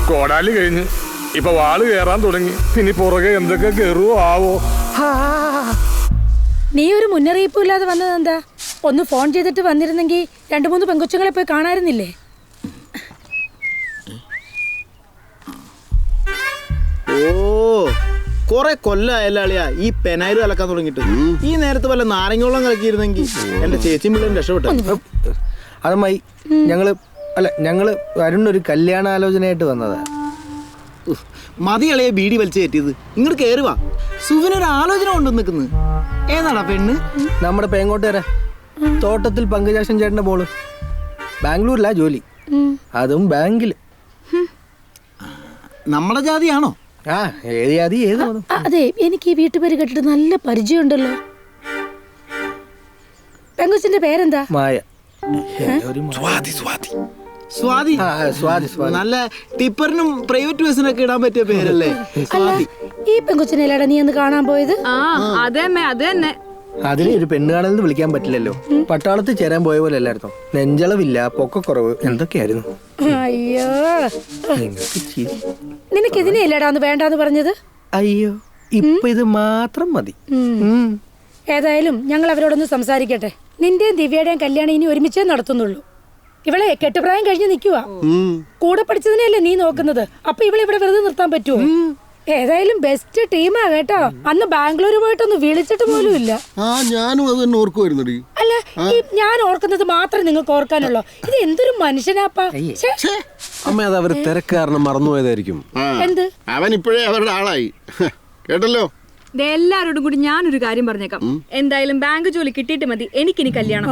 കോടാലി കഴിഞ്ഞ് ഇപ്പൊ വാള് കേറാൻ തുടങ്ങി. ഇനി പുറകെ എന്തൊക്കെ കേറുവോ ആവോ. നീ ഒരു മുന്നറിയിപ്പും ഇല്ലാതെ വന്നത് എന്താ? ഒന്ന് ഫോൺ ചെയ്തിട്ട് വന്നിരുന്നെങ്കിൽ 2-3 പെങ്കൊച്ചുങ്ങളെ പോയി കാണാറുന്നില്ലേ? ഓ, കൊറേ കൊല്ലായല്ലാളിയാ ഈ പെനായിര് കലക്കാൻ തുടങ്ങിട്ട്. ഈ നേരത്തെ വല്ല നാരങ്ങോളം കലക്കിയിരുന്നെങ്കിൽ എന്റെ ചേച്ചിയും പിള്ളേരും രക്ഷപ്പെട്ടു. അതുമായി ഞങ്ങള് വരുണൊരു കല്യാണാലോചനയായിട്ട് വന്നതാ. മതിയളയെ ബീഡി വലിച്ചു കയറ്റിയത്. ഇങ്ങോട്ട് കയറുവാ, സുവിനൊരു ആലോചന കൊണ്ടു നിൽക്കുന്നത്. ഏതാടാ പെണ്ണ്? നമ്മുടെ പേങ്ങോട്ടുകാരാ, തോട്ടത്തിൽ പങ്കജാക്ഷൻ ചേട്ടന്റെ മോള്. ബാംഗ്ലൂരിലാ ജോലി, അതും ബാങ്കില്. നമ്മുടെ ജാതിയാണോ? ആ, ഏത് ജാതി ഏത് മതം? അതെ, എനിക്ക് ഈ വീട്ടുപേര് കേട്ടിട്ട് നല്ല പരിചയമുണ്ടല്ലോ. പെങ്കൊച്ചിന്റെ പേരെന്താ? മായ. സ്വാതി. നല്ല ടിപ്പറിനും പ്രൈവറ്റ് ബസ്സിനൊക്കെ ഇടാൻ പറ്റിയ പേരല്ലേ സ്വാതി. ഈ പെങ്കൊച്ചിനെല്ലാടാ നീ ഒന്ന് കാണാൻ പോയത്? അതന്നെ. അതിനെ ഒരു പെണ്ണ് കാണലെന്ന് വിളിക്കാൻ പറ്റില്ലല്ലോ. പട്ടാളത്തിൽ ചേരാൻ പോയ പോലെ അല്ലായിരുന്നോ? നെഞ്ചളവില്ല, പൊക്കക്കുറവ്, എന്തൊക്കെയായിരുന്നു. അയ്യോ, നിനക്ക് ഇതിനെയല്ലേടാന്ന് വേണ്ടാന്ന് പറഞ്ഞത്? അയ്യോ, ഇപ്പൊ ഇത് മാത്രം മതി. ഏതായാലും ഞങ്ങൾ അവരോടൊന്ന് സംസാരിക്കട്ടെ. നിന്റെയും ദിവ്യയുടെയും കല്യാണം ഇനി ഒരുമിച്ചേ നടത്തുന്നുള്ളൂ. ഇവളെ കെട്ടുപ്രായം കഴിഞ്ഞ് നിൽക്കുക. കൂടെ പഠിച്ചതിനെയല്ലേ നീ നോക്കുന്നത്. അപ്പൊ ഇവളെ ഇവിടെ വെറുതെ നിർത്താൻ പറ്റുമോ? ഏതായാലും ബെസ്റ്റ് ടീമാ കേട്ടോ. അന്ന് ബാംഗ്ലൂർ പോയിട്ടൊന്ന് വിളിച്ചിട്ട് പോലും ഇല്ല. ഞാനും അത് തന്നെ ഓർക്കുമായിരുന്നു. അല്ല, ഞാൻ ഓർക്കുന്നത് മാത്രമേ നിങ്ങൾക്ക് ഓർക്കാനുള്ളൂ. ഇത് എന്തൊരു മനുഷ്യനാപ്പാ. അമ്മ, അത് അവര് തിരക്ക് കാരണം മറന്നുപോയതായിരിക്കും. എന്ത്? അവൻ ഇപ്പോഴേ അവരുടെ ആളായി കേട്ടല്ലോ. എല്ലാരോടും കൂടി ഞാനൊരു കാര്യം പറഞ്ഞേക്കാം. എന്തായാലും ബാങ്ക് ജോലി കിട്ടിയിട്ട് മതി എനിക്കിനി കല്യാണം.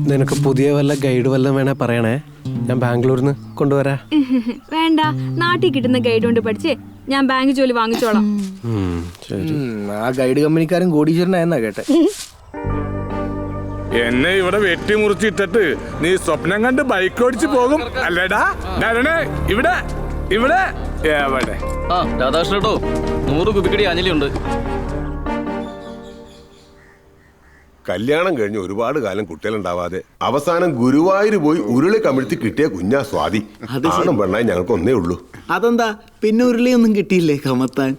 നിനക്ക് പുതിയ വല്ല ഗൈഡ് വല്ലതും വേണേ പറയണേ, ഞാൻ ബാംഗ്ലൂരിൽ നിന്ന് കൊണ്ടുവരാ. വേണ്ട, നാട്ടിൽ കിട്ടുന്ന ഗൈഡ് കൊണ്ട് പഠിച്ചേ ഞാൻ ബാങ്ക് ജോലി വാങ്ങിച്ചോളാം. ആ ഗൈഡ് കമ്പനിക്കാരൻ കോടീശ്വരനായെന്നാ കേട്ടെ. എന്നെ ഇവിടെ വെട്ടിമുറിച്ചിട്ടിട്ട് നീ സ്വപ്നം കണ്ട് ബൈക്ക് ഓടിച്ചു പോകും അല്ലേടാ? ഇവിടെ ഇവിടെ എവിടെ? രാധാകൃഷ്ണട്ടോ, 100 കുപ്പിക്കടി അഞ്ഞലിയുണ്ട്. കല്യാണം കഴിഞ്ഞ് ഒരുപാട് കാലം കുട്ടികളുണ്ടാവാതെ അവസാനം ഗുരുവായൂർ പോയി ഉരുളി കമിഴ്ത്തി കിട്ടിയ കുഞ്ഞാ സ്വാതി. ആണും പെണ്ണായി ഞങ്ങൾക്ക് ഒന്നേ ഉള്ളൂ. അതെന്താ പിന്നെ ഉരുളിയൊന്നും കിട്ടിയില്ലേ കമത്താൻ?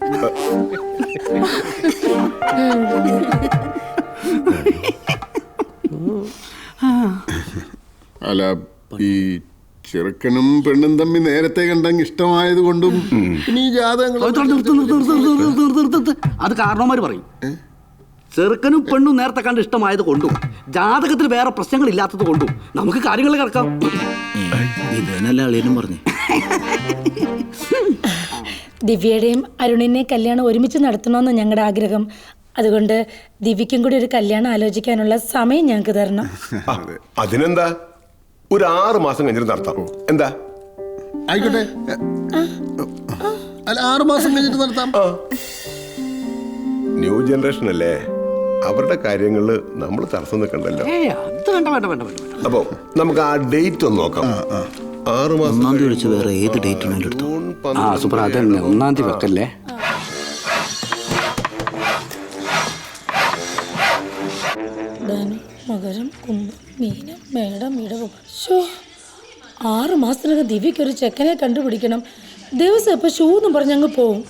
അല്ല, ഈ ചെറുക്കനും പെണ്ണും തമ്മിൽ നേരത്തെ കണ്ടെങ്കിൽ ഇഷ്ടമായത് കൊണ്ടും ഇനി ജാതകങ്ങൾ അത് കാരണവന്മാര് പറയും. ചെറുക്കനും പെണ്ണും നേരത്തെ കണ്ട് ഇഷ്ടമായത് കൊണ്ടും ജാതകത്തിൽ വേറെ പ്രശ്നങ്ങൾ ഇല്ലാത്തത് കൊണ്ടും നമുക്ക് കാര്യങ്ങൾ കിടക്കാം. ഇതന്നെല്ലാം അളിയനും പറഞ്ഞു. ദിവ്യയുടെയും അരുണിനെ കല്യാണം ഒരുമിച്ച് നടത്തണമെന്ന് ഞങ്ങളുടെ ആഗ്രഹം. അതുകൊണ്ട് ദിവ്യക്കും കൂടി ഒരു കല്യാണം ആലോചിക്കാനുള്ള സമയം ഞങ്ങൾക്ക് തരണം. അതിനെന്താ, ഒരു 6 മാസം കഴിഞ്ഞിട്ട് നടത്താം. എന്താ? ആയിക്കോട്ടെ. അല്ല, 6 മാസം കഴിഞ്ഞിട്ട് നടത്താം. ന്യൂ ജനറേഷൻ അല്ലേ, അവരുടെ കാര്യങ്ങളില് നമ്മൾ തടസ്സം നിൽക്കണ്ടല്ലോ. അപ്പൊ നമുക്ക് ആ ഡേറ്റ് ഒന്ന് നോക്കാം. 6 മാസം 1-ാം തീയതി വെച്ച് വേറെ ഏത് ഡേറ്റ് എടുത്തു? സൂപ്പർ, അതന്നെ 1-ാം തീയതി വെക്കല്ലേ. മകരം, കുംഭം, മീനം, മേടം, ഇടവം. 6 മാസത്തിനകം ദിവ്യക്കൊരു ചെക്കനെ കണ്ടുപിടിക്കണം. ദിവസം ഇപ്പൊ ഷൂ എന്നും പറഞ്ഞങ്ങ് പോവും.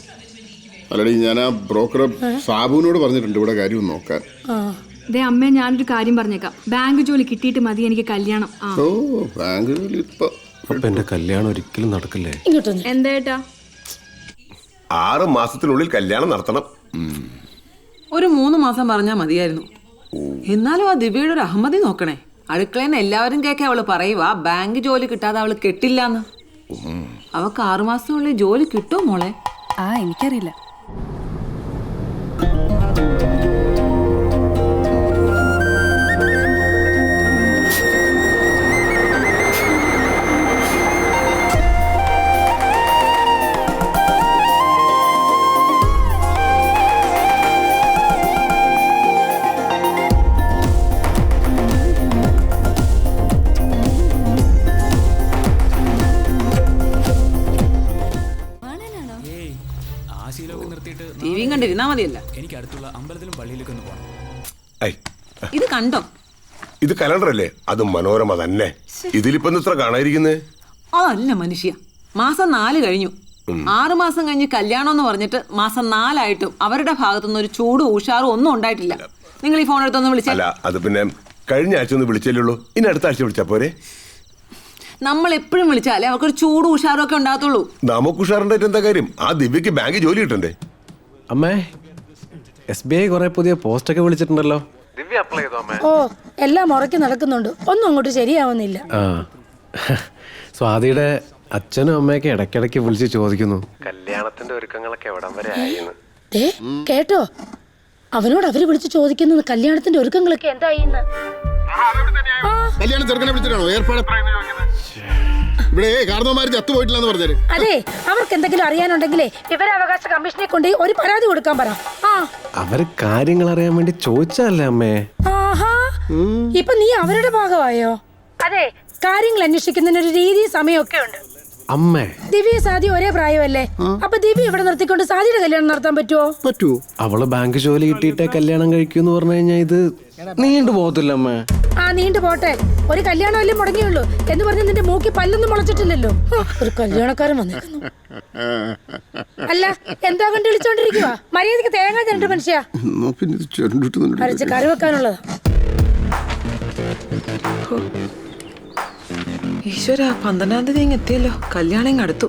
അല്ലടി, ഞാൻ ആ ബ്രോക്കർ സാബുവിനോട് പറഞ്ഞിട്ടുണ്ട് ഇവിടെ കാര്യം നോക്കാൻ. അമ്മേ, ഞാനൊരു കാര്യം പറഞ്ഞേക്കാം. ബാങ്ക് ജോലി കിട്ടിയിട്ട് മതി എനിക്ക് കല്യാണം. ഓ, ബാങ്ക് ജോലി ഇപ്പൊ. അപ്പൊ എന്റെ കല്യാണം ഒരിക്കലും നടക്കില്ലേ? എന്താ? 6 മാസത്തിനുള്ളിൽ കല്യാണം നടത്തണം. ഒരു 3 മാസം പറഞ്ഞാൽ മതിയായിരുന്നു. എന്നാലും ആ ദിവ്യയുടെ ഒരു അഹമ്മതി നോക്കണേ. അടുക്കളയിൽ എല്ലാവരും കേൾക്കാൻ അവള് പറയുവാ ബാങ്ക് ജോലി കിട്ടാതെ അവള് കെട്ടില്ലാന്ന്. അവക്ക് 6 മാസത്തിനുള്ളിൽ ജോലി കിട്ടുമോ മോളെ? എനിക്കറിയില്ല. ടിവിയും കണ്ടിരുന്നാ മതിയല്ല. എനിക്ക് അടുത്തുള്ള അമ്പലത്തിലും പള്ളിയിലേക്ക് ഒന്ന് പോകണം. ഇത് കണ്ടോ? ഇത് കലണ്ടർ അല്ലേ? അത് മനോരമ തന്നെ. ഇതിലിപ്പോ ഇത്ര കാണാതിരിക്കുന്നേ? അതല്ല മനുഷ്യ. മാസം 4 കഴിഞ്ഞു. 6 മാസം കഴിഞ്ഞ് കല്യാണം എന്ന് പറഞ്ഞിട്ട് മാസം 4 അവരുടെ ഭാഗത്തുനിന്ന് ഒരു ചൂടും ഉഷാറും ഒന്നും ഉണ്ടായിട്ടില്ല. നിങ്ങൾ ഈ ഫോൺ എടുത്തൊന്ന് വിളിച്ചാൽ. അല്ല, അത് പിന്നെ കഴിഞ്ഞ ആഴ്ച ഒന്ന് വിളിച്ചല്ലേ. ഇനി അടുത്ത ആഴ്ച വിളിച്ചാ പോരെ? നമ്മൾ എപ്പോഴും വിളിച്ചാലേ അവർക്കൊരു ചൂടും ഉഷാറും ഒക്കെ ഉണ്ടാകത്തുള്ളൂ. നമുക്ക് ഉഷാറുണ്ടായിട്ട് എന്താ കാര്യം? ആ ദിവ്യക്ക് ബാങ്ക് ജോലി കിട്ടണ്ടേ? അമ്മേ, SBI കുറെ പുതിയ പോസ്റ്റൊക്കെ വിളിച്ചിട്ടുണ്ടല്ലോ. ഓ, എല്ലാം മുറയ്ക്ക് നടക്കുന്നുണ്ട്. ഒന്നും അങ്ങോട്ട് ശരിയാവുന്നില്ല. ആ, സ്വാതിയുടെ അച്ഛനും അമ്മയൊക്കെ ഇടയ്ക്കിടയ്ക്ക് വിളിച്ച് ചോദിക്കുന്നു കല്യാണത്തിന്റെ ഒരുക്കങ്ങളൊക്കെ എവിടം വരെ ആയിന്ന്. ദേ, കേട്ടോ, അവനോട് അവര് വിളിച്ച് ചോദിക്കുന്നത് കല്യാണത്തിന്റെ ഒരുക്കങ്ങളൊക്കെ എന്തായിന്ന്. കല്യാണം ചെറുക്കനെ വിളിച്ചിട്ടാണോ ഏർപ്പാട്? ഇവിടെ കാരണവന്മാര് ചത്തുപോയിട്ടില്ലെന്ന് പറഞ്ഞത്. അതെ, അവർക്ക് എന്തെങ്കിലും അറിയാനുണ്ടെങ്കിലേ വിവരാവകാശ കമ്മീഷനെ കൊണ്ട് ഒരു പരാതി കൊടുക്കാൻ പറ. അവര് കാര്യങ്ങൾ അറിയാൻ വേണ്ടി ചോദിച്ചല്ലേ അമ്മേ. ആഹാ, ഇപ്പൊ നീ അവരുടെ ഭാഗമായോ? അതെ, കാര്യങ്ങൾ അന്വേഷിക്കുന്നതിന് ഒരു രീതി സമയമൊക്കെ ഉണ്ട്. അമ്മേ, ദിവ്യ സാദി ഒരേ പ്രായമല്ലേ? അപ്പൊ ദിവ്യ ഇവിടെ നിർത്തിക്കൊണ്ട് സാദിയുടെ കല്യാണം നടത്താൻ പറ്റുമോ? അവള് ബാങ്ക് ജോലി കിട്ടിയിട്ടേ കല്യാണം കഴിക്കൂന്ന് പറഞ്ഞു കഴിഞ്ഞാൽ ഇത് നീണ്ടു പോകത്തില്ല അമ്മേ. ആ, നീണ്ടു പോട്ടെ. ഒരു കല്യാണമല്ലേ മുടങ്ങിയുള്ളൂ എന്ന് പറഞ്ഞ് നിന്റെ മൂക്കി പല്ലൊന്നും മുളച്ചിട്ടില്ലല്ലോ. ഒരു കല്യാണക്കാരൻ വന്നിരിക്കുന്നു. അല്ല, എന്താ കണ്ടു വിളിച്ചോണ്ടിരിക്കുക? മര്യാദക്ക് തേങ്ങ തരണ്ട മനുഷ്യ. അരച്ച് കറി വെക്കാനുള്ളതാ. ഈശ്വര, 12-ാം തീയതി ഇങ്ങ് എത്തിയല്ലോ. കല്യാണം ഇങ്ങ് അടുത്തു.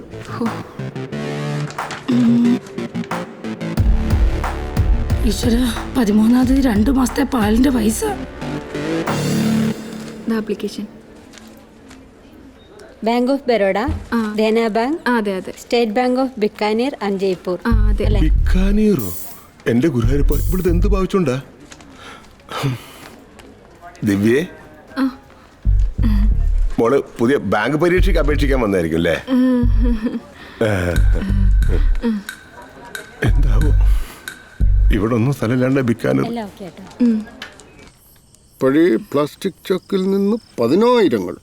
ഈശ്വര, 13-ാം തീയതി 2 മാസത്തെ പാലിന്റെ പൈസ. Application. Bank of Baroda, Dena bank, അതെ അതെ. State bank of Bikaner and Jaipur. അതെ. ബിക്കാനീറോ? എന്റെ ഗുരുവായൂരപ്പ, ഇവിടുത്തെ എന്ത് ഭാവിച്ചുണ്ടാ? ദിവ്യേ, മോള് പുതിയ ബാങ്ക് പരീക്ഷയ്ക്ക് അപേക്ഷിക്കാൻ വന്നായിരിക്കും അല്ലേ? എന്താവോ ഇവിടെ ഒന്നും സ്ഥലമില്ലാണ്ട് ബിക്കാനീർ. പഴയ പ്ലാസ്റ്റിക് ചക്കിൽ നിന്ന് 10,000.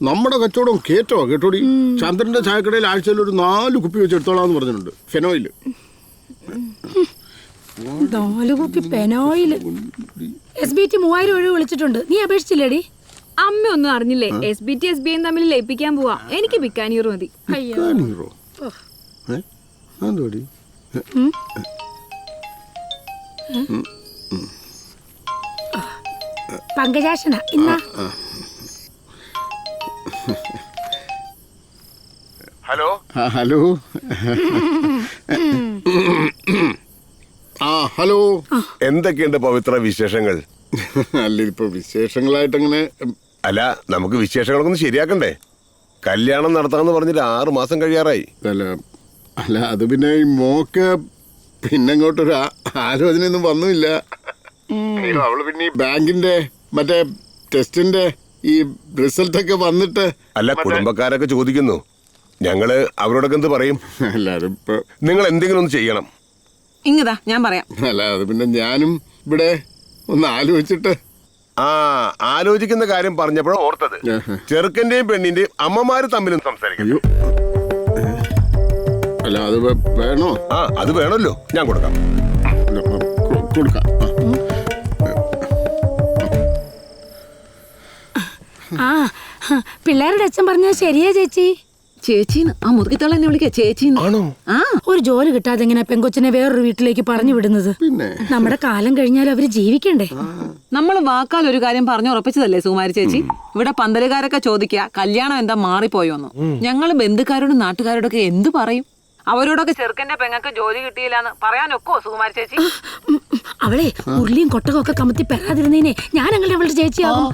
നമ്മുടെ കച്ചവടം കേറ്റോ കേട്ടോടി. ചന്ദ്രന്റെ ചായക്കടയിൽ ആഴ്ചയിൽ ഒരു 4 കുപ്പി വെച്ച് എടുത്തോളാന്ന് പറഞ്ഞിട്ടുണ്ട്. ഫെനോയില് 4 കുപ്പി പെനോയില്. SBT 3000 ഒഴിവ് വിളിച്ചിട്ടുണ്ട്. നീ അപേക്ഷിച്ചില്ലേടി? അമ്മ ഒന്നും അറിഞ്ഞില്ലേ? SBT SBI തമ്മിൽ ലയിപ്പിക്കാൻ പോവാ. എനിക്ക് ബിക്കാനീർ മതി. പങ്കജാക്ഷന ഇന്ന. Hello hello hello. എന്തൊക്കെയുണ്ട് പവിത്ര വിശേഷങ്ങൾ? അല്ല, ഇപ്പൊ വിശേഷങ്ങളായിട്ടങ്ങനെ. അല്ല, നമുക്ക് വിശേഷങ്ങളൊക്കെ ഒന്ന് ശരിയാക്കണ്ടേ? കല്യാണം നടത്താന്ന് പറഞ്ഞിട്ട് 6 മാസം കഴിയാറായി. അല്ല അത് പിന്നെ ഈ മോക്ക് പിന്നങ്ങോട്ടൊരു ആലോചനയൊന്നും വന്നില്ല. അവള് പിന്നെ ഈ ബാങ്കിന്റെ മറ്റേ ടെസ്റ്റിന്റെ ഈ റിസൾട്ടൊക്കെ വന്നിട്ട്. അല്ല, കുടുംബക്കാരൊക്കെ ചോദിക്കുന്നു. ഞങ്ങള് അവരോടൊക്കെ എന്ത് പറയും? അല്ല, അതിപ്പോ നിങ്ങൾ എന്തെങ്കിലും ഒന്ന് ചെയ്യണം. ഇങ്ങതാ ഞാൻ പറയാം. അല്ല, അത് പിന്നെ ഞാനും ഇവിടെ ഒന്ന് ആലോചിച്ചിട്ട്. ആലോചിക്കുന്ന കാര്യം പറഞ്ഞപ്പോഴാണ് ഓർത്തത്. ചെറുക്കന്റെയും പെണ്ണിന്റെയും അമ്മമാര് തമ്മിലും സംസാരിക്കും. അല്ല, അത് വേണോ? അത് വേണമല്ലോ. ഞാൻ കൊടുക്കാം. കൊടുക്കാം. പിള്ളേരുടെ അച്ഛൻ പറഞ്ഞത് ശരിയാ ചേച്ചി. ചേച്ചീന്ന് ആ മുതുകിത്തള്ള എന്നെ വിളിക്കാ ചേച്ചീന്ന്. ആണോ? ഒരു ജോലി കിട്ടാതെ എങ്ങനെ പെങ്കൊച്ചിനെ വേറൊരു വീട്ടിലേക്ക് പറഞ്ഞു വിടുന്നത്? നമ്മുടെ കാലം കഴിഞ്ഞാൽ അവര് ജീവിക്കണ്ടേ? നമ്മൾ വാക്കാൽ ഒരു കാര്യം പറഞ്ഞു ഉറപ്പിച്ചതല്ലേ സുകുമാരി ചേച്ചി? ഇവിടെ പന്തലുകാരൊക്കെ ചോദിക്കുക കല്യാണം എന്താ മാറിപ്പോയോന്ന്. ഞങ്ങള് ബന്ധുക്കാരോടും നാട്ടുകാരോടൊക്കെ എന്ത് പറയും? അവരോടൊക്കെ ചെറുക്കന്റെ പെങ്ങൾക്ക് ജോലി കിട്ടിയില്ലാന്ന് പറയാനൊക്കോ സുകുമാരി ചേച്ചി? അവളെ ഉരുളിയും കൊട്ടകം ഒക്കെ കമത്തി പെടാതിരുന്നേനെ ഞാൻ അങ്ങനെ അവളുടെ ചേച്ചിയാവും.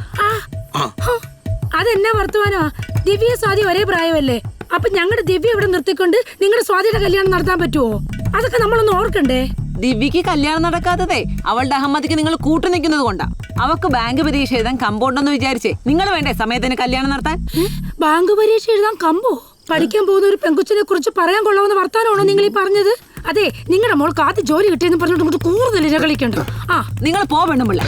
അതെന്നാ വർത്തമാനോ? ദിവ്യ സ്വാതി ഒരേ പ്രായമല്ലേ? അപ്പൊ ഞങ്ങളുടെ ദിവ്യ ഇവിടെ നിർത്തിക്കൊണ്ട് നിങ്ങളുടെ സ്വാതിയുടെ കല്യാണം നടത്താൻ പറ്റുമോ? അതൊക്കെ നമ്മളൊന്ന് ഓർക്കണ്ടേ? ദിവ്യക്ക് കല്യാണം നടക്കാത്തതേ അവളുടെ അഹമ്മദിക്ക് നിങ്ങൾ കൂട്ടു നിൽക്കുന്നത് കൊണ്ടാ. അവക്ക് ബാങ്ക് പരീക്ഷ എഴുതാൻ കമ്പുണ്ടെന്ന് വിചാരിച്ചേ നിങ്ങൾ വേണ്ടേ സമയത്തിന് കല്യാണം നടത്താൻ? ബാങ്ക് പരീക്ഷ എഴുതാൻ കമ്പോ? പഠിക്കാൻ പോകുന്ന ഒരു പെങ്കുച്ചിനെ കുറിച്ച് പറയാൻ കൊള്ളാവുന്ന വർത്താനമാണോ നിങ്ങൾ ഈ പറഞ്ഞത്? അതെ, നിങ്ങളുടെ മോൾക്ക് ആദ്യം ജോലി കിട്ടിയെന്ന് പറഞ്ഞിട്ട് കൂടുതൽ ഇരകളിക്കണ്ട. നിങ്ങൾ പോവെണ്ണുമില്ല.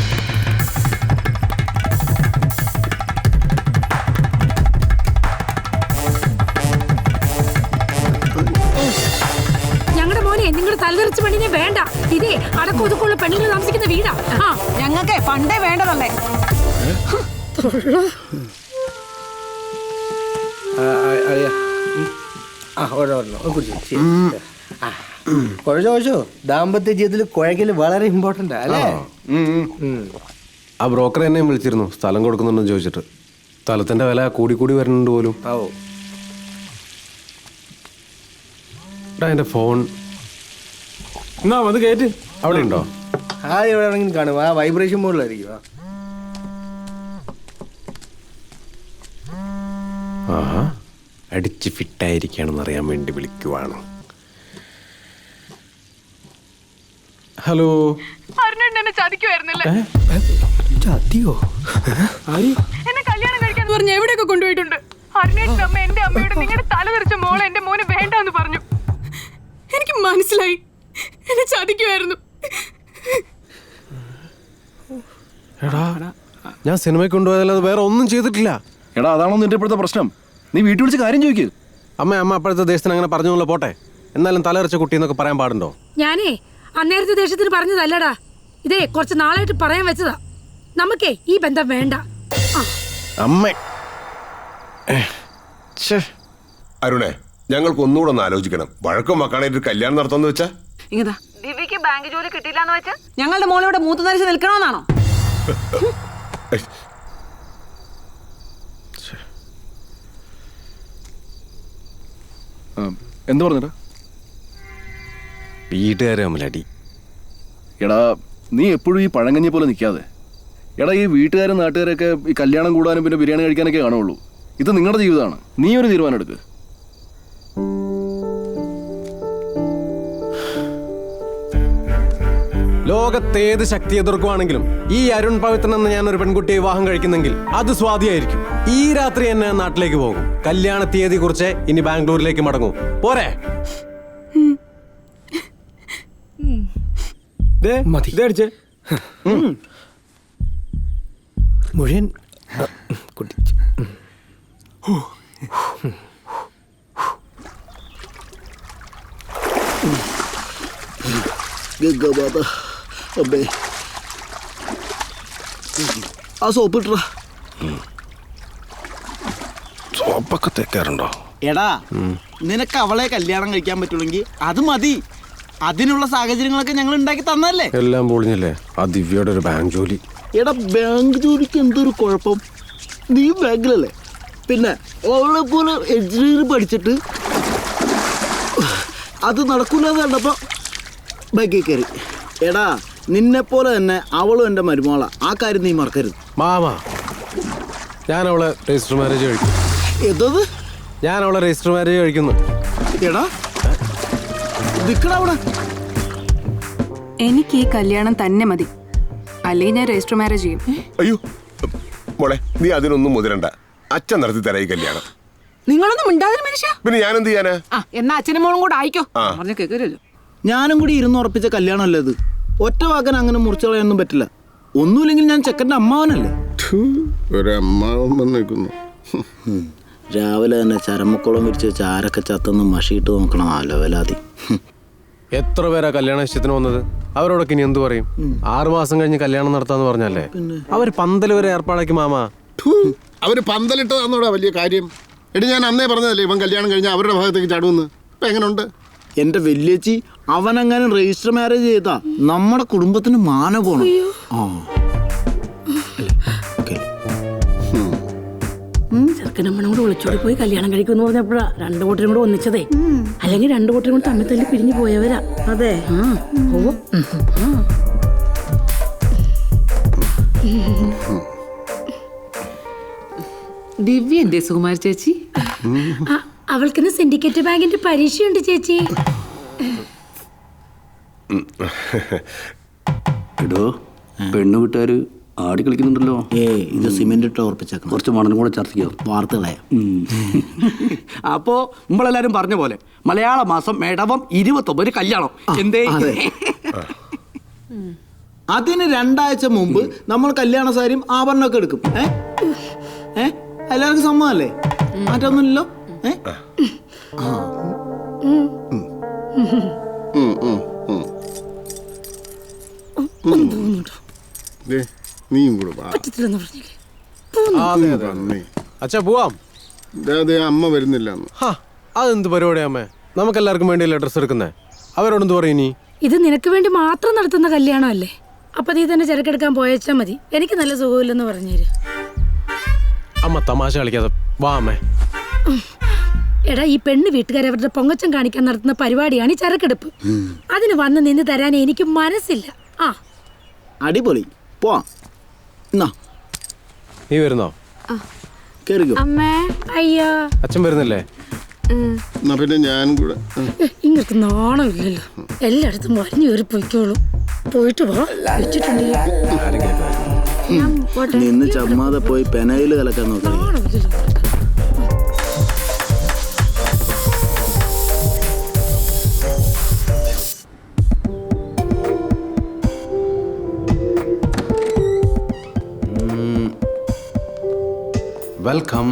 ഞങ്ങളുടെ മോനെ നിങ്ങളുടെ തലതെറിച്ച പെണ്ണിനെ വേണ്ട. ഇതേ അടക്കം ഒതുക്കുള്ള പെണ്ണുങ്ങൾ താമസിക്കുന്ന വീടാ. ഞങ്ങൾക്ക് പണ്ടേ വേണ്ടതല്ലേ. കുഴച്ചോ ദാമ്പത്യ ജീവിതത്തിൽ കുഴക്കല് വളരെ ഇമ്പോർട്ടന്റ് അല്ലേ? ആ ബ്രോക്കർ എന്നെയും വിളിച്ചിരുന്നു സ്ഥലം കൊടുക്കുന്നുണ്ടെന്ന് ചോദിച്ചിട്ട്. സ്ഥലത്തിന്റെ വില കൂടി വരുന്നുണ്ട് പോലും. എന്റെ ഫോൺ എന്നാ അത് കേട്ട് അവിടെ ഉണ്ടോ? ആ എവിടെയാണെങ്കിലും കാണും. ആ വൈബ്രേഷൻ മോഡിലായിരിക്കും. ആഹാ, അടിച്ച് ഫിറ്റായിരിക്കുകയാണെന്ന് അറിയാൻ വേണ്ടി വിളിക്കുവാണ്. ഹലോ. എന്നെ ചതിക്കുമായിരുന്നില്ലേ? ചതിയോ? എന്നെ കല്യാണം കഴിക്കാൻ പറഞ്ഞ് എവിടെയൊക്കെ കൊണ്ടുപോയിട്ടുണ്ട്. അരുണേട്ടൻ്റെ അമ്മ എന്റെ അമ്മയോട് നിങ്ങളുടെ തല തെറിച്ച മോളെ എന്റെ മോന് വേണ്ടെന്ന് പറഞ്ഞു. എനിക്ക് മനസ്സിലായി എന്നെ ചതിക്കുമായിരുന്നു. എടാ, ഞാൻ സിനിമയ്ക്ക് കൊണ്ടുപോയതല്ലാതെ വേറെ ഒന്നും ചെയ്തിട്ടില്ല. എടാ, അതാണോ നിന്റെ ഇപ്പോഴത്തെ പ്രശ്നം? നീ വീട്ടിൽ വിളിച്ച് കാര്യം ചോദിക്കൂ. അമ്മ അപ്പോഴത്തെ ദേശത്തിന് അങ്ങനെ പറഞ്ഞുള്ള പോട്ടെ. എന്നാലും തലറിച്ച കുട്ടി എന്നൊക്കെ പറയാൻ പാടുണ്ടോ? ഞാനേ അന്നേരത്തെ ദേശത്തിന് പറഞ്ഞതല്ലടാ. ഇതേ കുറച്ച് നാളായിട്ട് പറയാൻ വെച്ചതാ. നമുക്കേ ഈ ബന്ധം വേണ്ട. അമ്മേ, അരുണേ, ഞങ്ങൾക്ക് ഒന്നുകൂടെ ഒന്ന് ആലോചിക്കണം. വഴക്കം മക്കാണായിട്ട് കല്യാണം നടത്താന്ന് വെച്ചാ ഇങ്ങതാ ദിവ്യക്ക് ബാങ്ക് ജോലി കിട്ടിയില്ലാന്ന് വെച്ചാ ഞങ്ങളുടെ മോളിവിടെ മൂത്ത് നരിച്ച് നിൽക്കണമെന്നാണോ? എന്ത് പറഞ്ഞടാ? വീട്ടുകാരെ തമ്മിലടി. എടാ, നീ എപ്പോഴും ഈ പഴങ്കഞ്ഞി പോലെ നിൽക്കാതെ. എടാ, ഈ വീട്ടുകാരും നാട്ടുകാരൊക്കെ ഈ കല്യാണം കൂടാനും പിന്നെ ബിരിയാണി കഴിക്കാനൊക്കെ കാണുള്ളൂ. ഇത് നിങ്ങളുടെ ജീവിതമാണ്. നീ ഒരു തീരുമാനം എടുക്ക്. ലോകത്തേത് ശക്തി എതിർക്കുവാണെങ്കിലും ഈ അരുൺ പവിത്രൻ എന്ന ഞാൻ ഒരു പെൺകുട്ടിയെ വിവാഹം കഴിക്കുന്നെങ്കിൽ അത് സ്വാതിയായിരിക്കും. ഈ രാത്രി എന്നെ നാട്ടിലേക്ക് പോകും. കല്യാണ തീയതി കുറിച്ച് ഇനി ബാംഗ്ലൂരിലേക്ക് മടങ്ങും. പോരെ? മുഴുവൻ കുടിച്ചു. ആ സോപ്പ് ഇട്ടാ. സോപ്പൊക്കെ തേക്കാറുണ്ടോ? എടാ, നിനക്ക് അവളെ കല്യാണം കഴിക്കാൻ പറ്റുള്ളെങ്കിൽ അത് മതി. അതിനുള്ള സാഹചര്യങ്ങളൊക്കെ ഞങ്ങൾ ഉണ്ടാക്കി തന്നല്ലേ. എല്ലാം പൊളിഞ്ഞല്ലേ. ആ ദിവ്യയുടെ ഒരു ബാങ്ക് ജോലി. എടാ, ബാങ്ക് ജോലിക്ക് എന്തൊരു കുഴപ്പം? നീ ബാങ്കിലല്ലേ. പിന്നെ അവളെ പോലെ എഞ്ചിനീയറിംഗ് പഠിച്ചിട്ട് അത് നടക്കൂലെന്ന് കണ്ടപ്പോ ബാങ്കിൽ കയറി. എടാ, നിന്നെ പോലെ തന്നെ അവളും എൻ്റെ മരുമോളാ. ആ കാര്യം നീ മറക്കരുത്. മാമാ, ഞാൻ അവളെ രജിസ്റ്റർ മാരേജ് കഴിക്കും. എന്തത്? ഞാൻ അവളെ രജിസ്റ്റർ മാരേജ് കഴിക്കുന്നു. എടാ, നിക്കടാ. എനിക്ക് ഈ കല്യാണം തന്നെ മതി, അല്ലെങ്കിൽ ഞാൻ രജിസ്റ്റർ മാരേജ് ചെയ്യും. അയ്യോ മോളെ, നീ അതിനൊന്നും മുതിരണ്ട. അച്ഛൻ നടത്തി തരാ ഈ കല്യാണം. നിങ്ങളൊന്നും മിണ്ടാതിരി മനുഷ്യ. പിന്നെ ഞാൻ എന്ത് ചെയ്യാനാ? എന്നാ അച്ഛനും മോളും കൂടെ ആയിക്കോ. പറഞ്ഞ കേൾക്കരുല്ലോ. ഞാനും കൂടി ഇരുന്ന് ഉറപ്പിച്ച കല്യാണമല്ലേ ഇത്. ഒറ്റ വാക്കാൻ അങ്ങനെ മുറിച്ചു കളയാനൊന്നും പറ്റില്ല. ഒന്നുമില്ലെങ്കിൽ ഞാൻ ചെക്കൻ്റെ അമ്മാവനല്ലേ. ഒരമ്മാവൻ വന്നേക്കുന്നു. രാവിലെ തന്നെ ചരമക്കുളം വിരിച്ച് ചാരൊക്കെ ചത്തൊന്ന് മഷിയിട്ട് നോക്കണം. ആ ലെവലാതി. എത്ര പേരാ കല്യാണ ഇഷ്ടത്തിന് വന്നത്? അവരോടൊക്കെ ഇനി എന്ത് പറയും? 6 മാസം കഴിഞ്ഞ് കല്യാണം നടത്താന്ന് പറഞ്ഞല്ലേ. അവര് പന്തൽ വരെ ഏർപ്പാടാക്കി മാമാ. അവര് പന്തലിട്ടതാന്നോടാ വലിയ കാര്യം. എടി, ഞാൻ അന്നേ പറഞ്ഞതല്ലേ ഇവൻ കല്യാണം കഴിഞ്ഞാൽ അവരുടെ ഭാഗത്തേക്ക് ചാടുമെന്ന്. ഇപ്പൊ എങ്ങനെയുണ്ട്? എന്റെ വല്യേച്ചി, അവനങ്ങനെ രജിസ്റ്റർ മാരേജ് ചെയ്താ നമ്മുടെ കുടുംബത്തിന് മാന പോണം. ചെറുക്കനമ്മനും കൂടെ വിളിച്ചോടി പോയി കല്യാണം കഴിക്കുമെന്ന് പറഞ്ഞപ്പോഴാ 2 കൂട്ടരും കൂടെ ഒന്നിച്ചതേ. അല്ലെങ്കിൽ 2 കൂട്ടരും കൂടെ തമ്മിൽ തല്ലി പിരിഞ്ഞു പോയവരാ. അതെ. ദിവ്യ എന്തേ സുകുമാരി ചേച്ചി? അവൾക്കിന്ന് സിൻഡിക്കേറ്റ് ബാങ്കിന്റെ പരീക്ഷയുണ്ട് ചേച്ചി. എടോ, പെണ്ണു വീട്ടുകാര് ആടി കളിക്കുന്നുണ്ടല്ലോ. ഇത് സിമെന്റ് ഇട്ട് ഉറപ്പിച്ചേക്കണം. കുറച്ച് മണലും കൂടെ ചർച്ചയ്ക്കോ വാർത്തകളെ. അപ്പോ നമ്മളെല്ലാരും പറഞ്ഞ പോലെ മലയാള മാസം മേടവം 29 കല്യാണം. എന്തേ? അതിന് 2 ആഴ്ച മുമ്പ് നമ്മൾ കല്യാണ സാരിയും ആഭരണമൊക്കെ എടുക്കും. എല്ലാവർക്കും സമ്മതല്ലേ? മാറ്റൊന്നുമില്ലല്ലോ. നീയും കൂടെ വാ. അച്ഛാ പോവാം. അതെ അമ്മ വരുന്നില്ല എന്ന്. ഹാ അതെന്ത് പരിപാടിയാ അമ്മേ? നമുക്കെല്ലാവർക്കും വേണ്ടിയല്ലേ ഡ്രസ്സ് എടുക്കുന്നേ? അവരോടെന്ത് പറയും ഇനി? ഇത് നിനക്ക് വേണ്ടി മാത്രം നടത്തുന്ന കല്യാണമല്ലേ? അപ്പൊ നീ തന്നെ ചരക്കെടുക്കാൻ പോയച്ചാ മതി. എനിക്ക് നല്ല സുഖമില്ലെന്ന് പറഞ്ഞേര്. അമ്മ തമാശ കളിക്കാതെ വാ അമ്മേ. എടാ, ഈ പെണ്ണ് വീട്ടുകാരെ അവരുടെ പൊങ്ങച്ചം കാണിക്കാൻ നടത്തുന്ന പരിപാടിയാണ് ഈ ചരക്കെടുപ്പ്. അതിന് വന്ന് നിന്ന് തരാൻ എനിക്ക് മനസ്സില്ല. ആ അടിപൊളി, പോവാം. എന്നാ നീ വരുന്നോ? കേറിക്കോ. അയ്യോ, അച്ഛൻ വരുന്നില്ലേ? എന്നാ പിന്നെ ഞാൻ കൂടെ. ഇങ്ങക്ക് നാണമില്ലല്ലോ. എല്ലായിടത്തും വലിഞ്ഞു കയറി പോയിക്കോളൂ. പോയിട്ട് പോ. നിന്ന് ചമ്മാതെ പോയി പെനയിൽ കലക്കാൻ നോക്കാം. വെൽക്കം.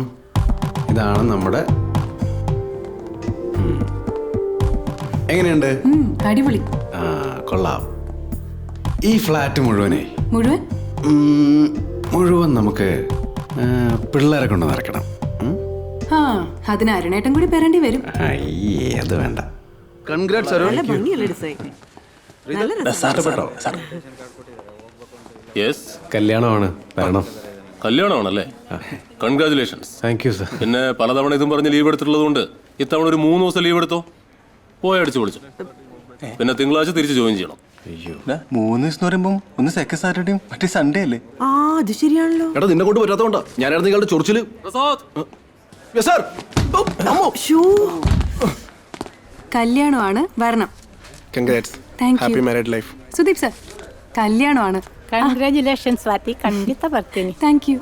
ഇതാണ് നമ്മുടെ. എങ്ങനെയുണ്ട്? അടിപൊളി. ആ കൊള്ളാം. ഈ ഫ്ലാറ്റ് മുഴുവൻ നമുക്ക് പിള്ളേരെ കൊണ്ട് നിറയ്ക്കണം. അതിന് അരുണേട്ടൻ കൂടി വരേണ്ടി വരും. അയ്യേ, അത് വേണ്ട. കൺഗ്രാറ്റ്സ് അരുൺ. കല്യാണമാണ്, വരണം. കല്യാണമാണല്ലേ? കൺഗ്രാചുലേഷൻസ്. Thank you sir. പിന്നെ പലതവണ ഇതും പറഞ്ഞ് ലീവ് എടുത്തിട്ടുള്ളത് കൊണ്ട് ഇത്തവണ ഒരു 3 ദിവസം ലീവ് എടുത്തോ. പോയി അടിച്ചു പൊളിച്ചു. പിന്നെ തിങ്കളാഴ്ച തിരിച്ച് ജോയിൻ ചെയ്യണം. അയ്യോ, 3 ദിവസം പറയുമ്പോ ഒന്ന് സെക്കൻഡ് സാറ്റർഡേയും മറ്റേ സൺഡേ അല്ലേ? അത് ശരിയാണല്ലോ. എടാ നിന്നെ കൊണ്ട് പറ്റാത്തോണ്ടാ. ഞാനായിരുന്നു നിങ്ങളുടെ ചൊറിച്ചില്. കല്യാണമാണ്, വരണം. Congrats. Thank you. Happy married life. Sudeep sir, കല്യാണമാണ്. ಕಂಗ್ರ್ಯಾಚುಲೇಷನ್ಸ್ ಸ್ವಾತಿ, ಖಂಡಿತ ಬರ್ತೀನಿ. Thank U.